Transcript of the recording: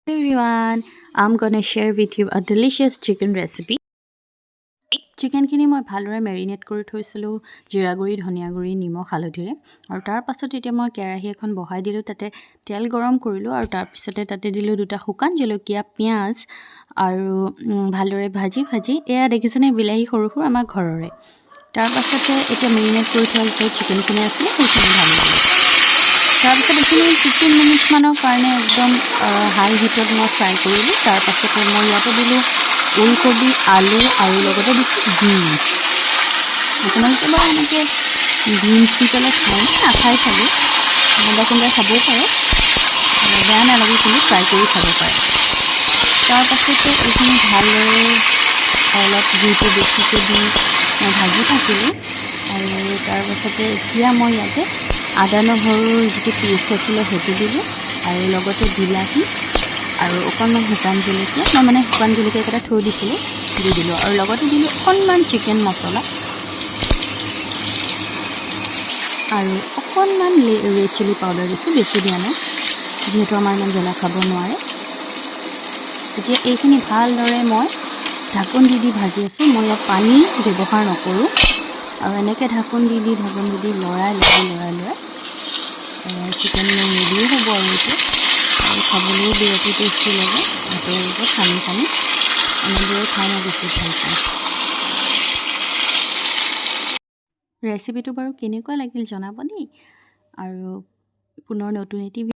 Everyone, I'm gonna share with you a delicious chicken recipe. চিকেনখিনি মই ভালদৰে marinate কৰি থৈছিলোঁ জিৰা গুড়ি, ধনিয়া গুড়ি, নিমখ, হালধিৰে। আৰু তাৰ পাছত এতিয়া মই কেৰাহী এখন বহাই দিলোঁ, তাতে তেল গৰম কৰিলোঁ আৰু তাৰপিছতে তাতে দিলোঁ 2টা শুকান জলকীয়া, পিঁয়াজ আৰু ভালদৰে ভাজি এয়া দেখিছেনে বিলাহী সৰু সৰু আমাৰ ঘৰৰে। তাৰ পাছতে এতিয়া মেৰিনেট কৰি থোৱা যে চিকেনখিনি আছিলে সেইখিনি ঢালি দিলোঁ। তাৰপিছত এইখিনি 15 মিনিটমানৰ কাৰণে একদম হাই হিটত মই ফ্ৰাই কৰিলোঁ। তাৰ পাছতে মই ইয়াতে দিলোঁ ওলকবি, আলু আৰু লগতে দিছোঁ বিনছ। আপোনালোকে বাৰু এনেকৈ বিনছ দি পেলাই খায় নাখায় চাগে, কোনোবাই খাবও পাৰে, বেয়া নালাগে, কিন্তু ফ্ৰাই কৰি খাব পাৰে। তাৰ পাছতে এইখিনি ভালদৰে অলপ জুইটো বেছিকৈ দি মই ভাজি থাকিলোঁ। আৰু তাৰ পাছতে এতিয়া মই ইয়াতে আদা নহৰুৰ যিটো পেষ্ট আছিলে সেইটো দিলোঁ আৰু লগতে বিলাহী আৰু অকণমান শুকান জলকীয়া, মই মানে শুকান জলকীয়াকেইটা থৈ দিছিলোঁ, দি দিলোঁ আৰু লগতে দিলোঁ অকণমান চিকেন মছলা আৰু অকণমান ৰেড চিলি পাউডাৰ দিছোঁ, বেছি দিয়া নাই যিহেতু আমাৰ ইমান জ্বলা খাব নোৱাৰে। এতিয়া এইখিনি ভালদৰে মই ঢাকোন দি ভাজি আছোঁ। মই ইয়াত পানী ব্যৱহাৰ নকৰোঁ আৰু এনেকৈ ঢাকোন দি লৰাই চিকেন মোৰ ৰেডি হ'ব আৰু এইটো, আৰু খাবলৈও বিৰাট টেষ্টি লাগে ভাতৰ লগত সানি এনেদৰে খাই মই বেছি ভাল পাওঁ। ৰেচিপিটো বাৰু কেনেকুৱা লাগিল জনাব দেই, আৰু পুনৰ নতুন এটি